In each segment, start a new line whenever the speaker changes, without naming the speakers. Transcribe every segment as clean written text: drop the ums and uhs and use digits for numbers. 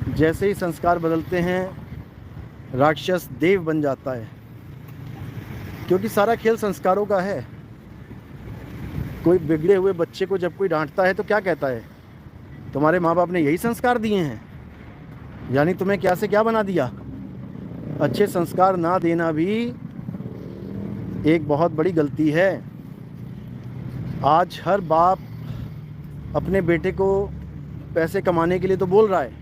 जैसे ही संस्कार बदलते हैं राक्षस देव बन जाता है, क्योंकि सारा खेल संस्कारों का है। कोई बिगड़े हुए बच्चे को जब कोई डांटता है तो क्या कहता है, तुम्हारे माँ बाप ने यही संस्कार दिए हैं, यानी तुम्हें क्या से क्या बना दिया। अच्छे संस्कार ना देना भी एक बहुत बड़ी गलती है। आज हर बाप अपने बेटे को पैसे कमाने के लिए तो बोल रहा है,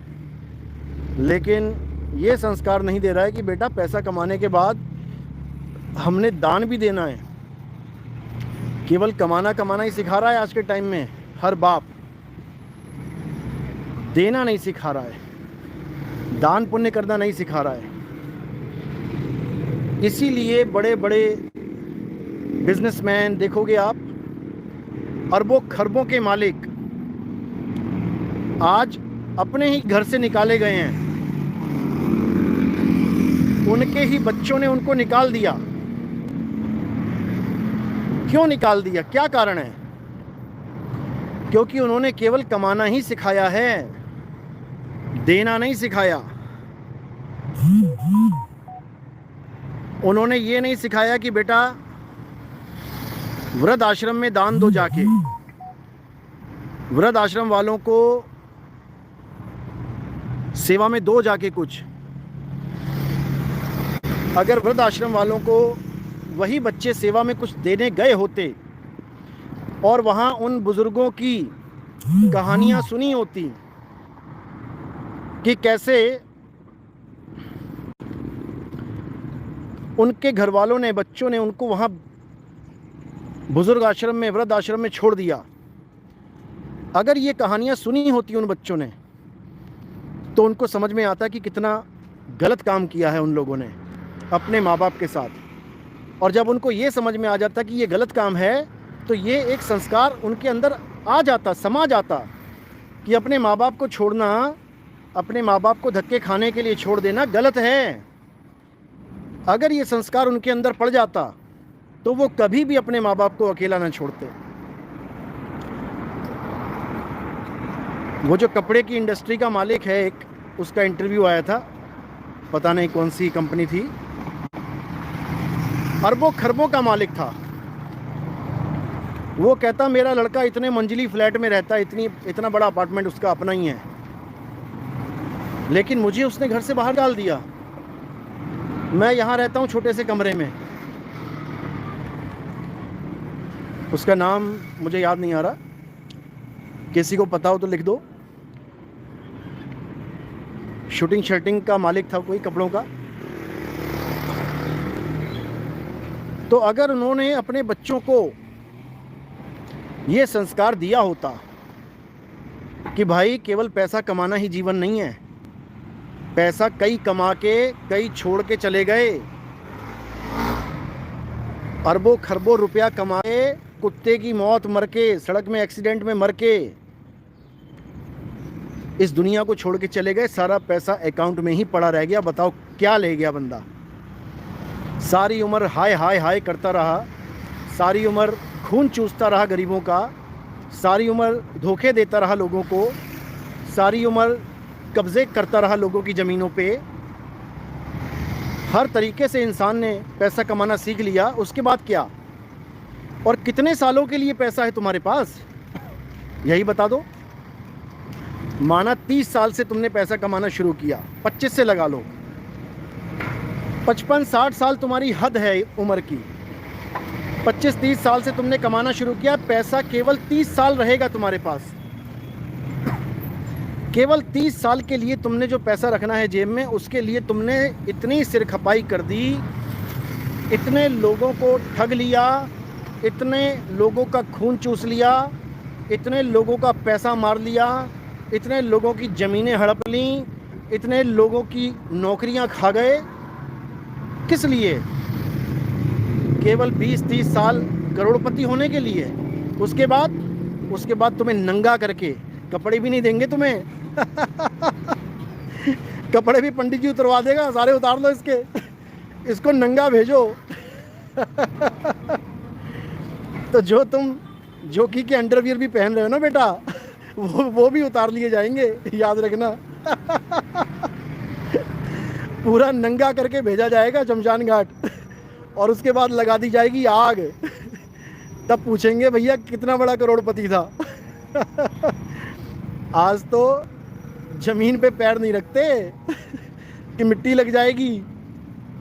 लेकिन ये संस्कार नहीं दे रहा है कि बेटा पैसा कमाने के बाद हमने दान भी देना है। केवल कमाना कमाना ही सिखा रहा है आज के टाइम में हर बाप, देना नहीं सिखा रहा है, दान पुण्य करना नहीं सिखा रहा है। इसीलिए बड़े बड़े बिजनेसमैन देखोगे आप, अरबों खरबों के मालिक आज अपने ही घर से निकाले गए हैं। उनके ही बच्चों ने उनको निकाल दिया। क्यों निकाल दिया, क्या कारण है? क्योंकि उन्होंने केवल कमाना ही सिखाया है, देना नहीं सिखाया। उन्होंने ये नहीं सिखाया कि बेटा वृद्ध आश्रम में दान दो, जाके वृद्ध आश्रम वालों को सेवा में दो जाके कुछ। अगर वृद्ध आश्रम वालों को वही बच्चे सेवा में कुछ देने गए होते और वहाँ उन बुजुर्गों की कहानियाँ सुनी होती कि कैसे उनके घर वालों ने, बच्चों ने उनको वहाँ बुजुर्ग आश्रम में, वृद्ध आश्रम में छोड़ दिया, अगर ये कहानियाँ सुनी होती उन बच्चों ने, तो उनको समझ में आता कि कितना गलत काम किया है उन लोगों ने अपने माँ बाप के साथ। और जब उनको ये समझ में आ जाता कि ये गलत काम है, तो ये एक संस्कार उनके अंदर आ जाता, समा जाता कि अपने माँ बाप को छोड़ना, अपने माँ बाप को धक्के खाने के लिए छोड़ देना गलत है। अगर ये संस्कार उनके अंदर पड़ जाता तो वो कभी भी अपने माँ बाप को अकेला ना छोड़ते। वो जो कपड़े की इंडस्ट्री का मालिक है, एक उसका इंटरव्यू आया था, पता नहीं कौन सी कंपनी थी, अरबों खरबों का मालिक था। वो कहता मेरा लड़का इतने मंजिली फ्लैट में रहता है, इतना बड़ा अपार्टमेंट उसका अपना ही है, लेकिन मुझे उसने घर से बाहर डाल दिया। मैं यहाँ रहता हूँ छोटे से कमरे में। उसका नाम मुझे याद नहीं आ रहा, किसी को पता हो तो लिख दो। शूटिंग शर्टिंग का मालिक था कोई, कपड़ों का। तो अगर उन्होंने अपने बच्चों को ये संस्कार दिया होता कि भाई केवल पैसा कमाना ही जीवन नहीं है, पैसा कई कमा के कई छोड़ के चले गए, अरबों खरबों रुपया कमाए, कुत्ते की मौत मर के, सड़क में एक्सीडेंट में मर के इस दुनिया को छोड़ के चले गए, सारा पैसा अकाउंट में ही पड़ा रह गया। बताओ क्या ले गया बंदा? सारी उम्र हाय हाय हाय करता रहा, सारी उम्र खून चूसता रहा गरीबों का, सारी उम्र धोखे देता रहा लोगों को, सारी उम्र कब्जे करता रहा लोगों की ज़मीनों पे। हर तरीके से इंसान ने पैसा कमाना सीख लिया। उसके बाद क्या? और कितने सालों के लिए पैसा है तुम्हारे पास, यही बता दो। माना 30 साल से तुमने पैसा कमाना शुरू किया, 25 से लगा लो, 55-60 साल तुम्हारी हद है उम्र की। 25-30 साल से तुमने कमाना शुरू किया, पैसा केवल 30 साल रहेगा तुम्हारे पास। केवल 30 साल के लिए तुमने जो पैसा रखना है जेब में, उसके लिए तुमने इतनी सिर खपाई कर दी, इतने लोगों को ठग लिया, इतने लोगों का खून चूस लिया, इतने लोगों का पैसा मार लिया, इतने लोगों की ज़मीनें हड़प लीं, इतने लोगों की नौकरियां खा गए। किस लिए? केवल 20-30 साल करोड़पति होने के लिए। उसके बाद तुम्हें नंगा करके, कपड़े भी नहीं देंगे तुम्हें कपड़े भी पंडित जी उतरवा देगा, सारे उतार लो इसको नंगा भेजो तो जो तुम जोकी के अंडरवियर भी पहन रहे हो ना बेटा, वो भी उतार लिए जाएंगे, याद रखना। पूरा नंगा करके भेजा जाएगा शमशान घाट और उसके बाद लगा दी जाएगी आग। तब पूछेंगे भैया कितना बड़ा करोड़पति था। आज तो जमीन पे पैर नहीं रखते कि मिट्टी लग जाएगी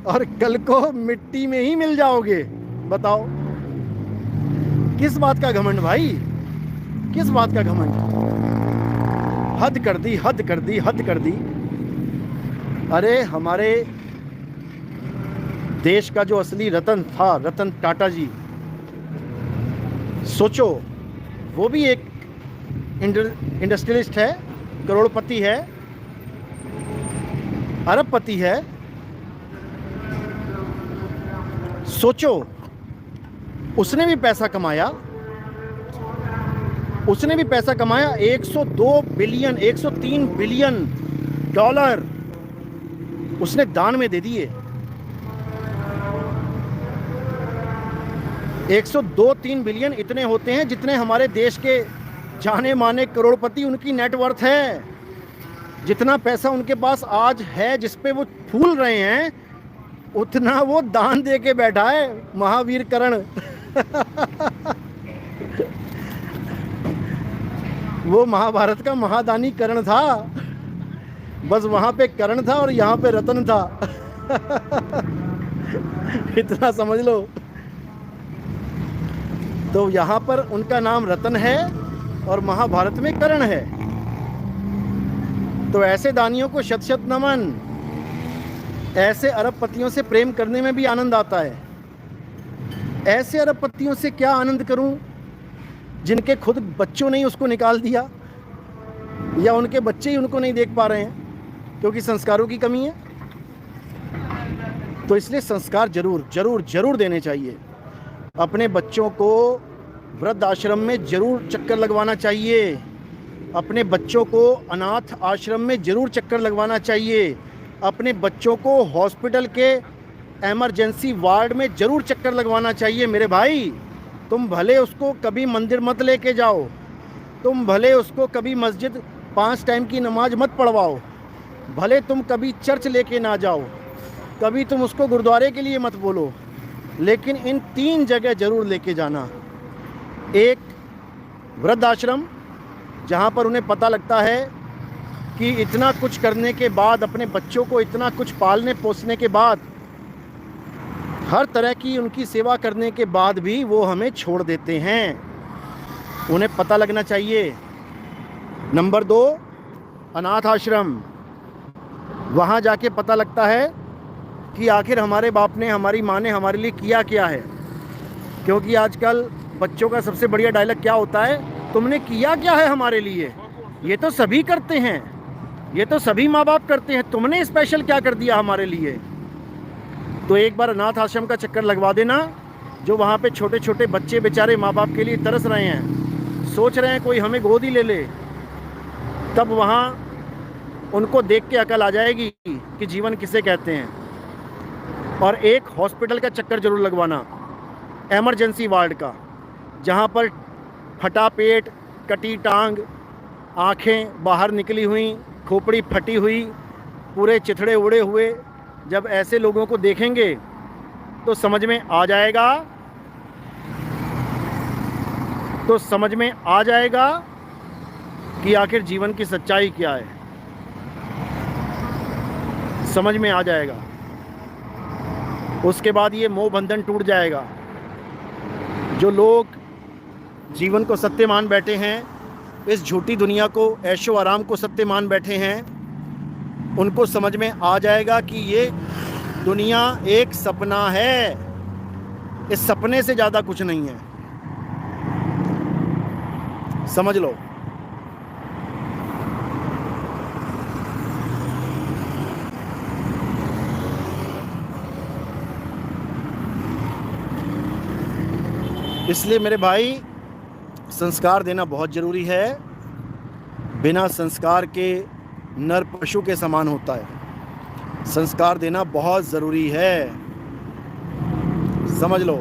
और कल को मिट्टी में ही मिल जाओगे। बताओ किस बात का घमंड भाई, किस बात का घमंड। हद कर दी, हद कर दी, हद कर दी। अरे हमारे देश का जो असली रतन था, रतन टाटा जी, सोचो वो भी एक इंडस्ट्रियलिस्ट है, करोड़पति है, अरबपति है। सोचो उसने भी पैसा कमाया, उसने भी पैसा कमाया। 102 बिलियन, 103 बिलियन डॉलर उसने दान में दे दिए। 102-3 बिलियन इतने होते हैं जितने हमारे देश के जाने माने करोड़पति उनकी नेटवर्थ है। जितना पैसा उनके पास आज है, जिस पे वो फूल रहे हैं, उतना वो दान दे के बैठा है महावीर कर्ण। वो महाभारत का महादानी कर्ण था, बस वहां पे कर्ण था और यहाँ पे रतन था। इतना समझ लो। तो यहाँ पर उनका नाम रतन है और महाभारत में कर्ण है। तो ऐसे दानियों को शत शत नमन। ऐसे अरबपतियों से प्रेम करने में भी आनंद आता है। ऐसे अरबपतियों से क्या आनंद करूं जिनके खुद बच्चों ने ही उसको निकाल दिया, या उनके बच्चे ही उनको नहीं देख पा रहे हैं क्योंकि संस्कारों की कमी है। तो इसलिए संस्कार जरूर जरूर जरूर देने चाहिए। अपने बच्चों को वृद्ध आश्रम में जरूर चक्कर लगवाना चाहिए। अपने बच्चों को अनाथ आश्रम में जरूर चक्कर लगवाना चाहिए। अपने बच्चों को हॉस्पिटल के इमरजेंसी वार्ड में जरूर चक्कर लगवाना चाहिए। मेरे भाई, तुम भले उसको कभी मंदिर मत लेके जाओ, तुम भले उसको कभी मस्जिद 5 टाइम की नमाज मत पढ़वाओ, भले तुम कभी चर्च लेके ना जाओ, कभी तुम उसको गुरुद्वारे के लिए मत बोलो, लेकिन इन 3 जगह जरूर लेके जाना। एक, वृद्ध आश्रम, जहाँ पर उन्हें पता लगता है कि इतना कुछ करने के बाद, अपने बच्चों को इतना कुछ पालने पोसने के बाद, हर तरह की उनकी सेवा करने के बाद भी वो हमें छोड़ देते हैं। उन्हें पता लगना चाहिए। नंबर 2, अनाथ आश्रम। वहाँ जाके पता लगता है कि आखिर हमारे बाप ने, हमारी माँ ने हमारे लिए किया क्या है। क्योंकि आजकल बच्चों का सबसे बढ़िया डायलॉग क्या होता है, तुमने किया क्या है हमारे लिए। ये तो सभी करते हैं, ये तो सभी माँ बाप करते हैं, तुमने स्पेशल क्या कर दिया हमारे लिए। तो एक बार अनाथ आश्रम का चक्कर लगवा देना। जो वहाँ पे छोटे छोटे बच्चे बेचारे माँ बाप के लिए तरस रहे हैं, सोच रहे हैं कोई हमें गोद ही ले ले, तब वहाँ उनको देख के अकल आ जाएगी कि जीवन किसे कहते हैं। और एक हॉस्पिटल का चक्कर जरूर लगवाना, एमरजेंसी वार्ड का, जहाँ पर फटा पेट, कटी टांग, आँखें बाहर निकली हुई, खोपड़ी फटी हुई, पूरे चिथड़े उड़े हुए, जब ऐसे लोगों को देखेंगे तो समझ में आ जाएगा, तो समझ में आ जाएगा कि आखिर जीवन की सच्चाई क्या है। समझ में आ जाएगा। उसके बाद ये मोह बंधन टूट जाएगा। जो लोग जीवन को सत्य मान बैठे हैं, इस झूठी दुनिया को, ऐशो आराम को सत्य मान बैठे हैं, उनको समझ में आ जाएगा कि ये दुनिया एक सपना है। इस सपने से ज़्यादा कुछ नहीं है। समझ लो। इसलिए मेरे भाई, संस्कार देना बहुत ज़रूरी है। बिना संस्कार के नर पशु के समान होता है। संस्कार देना बहुत ज़रूरी है, समझ लो।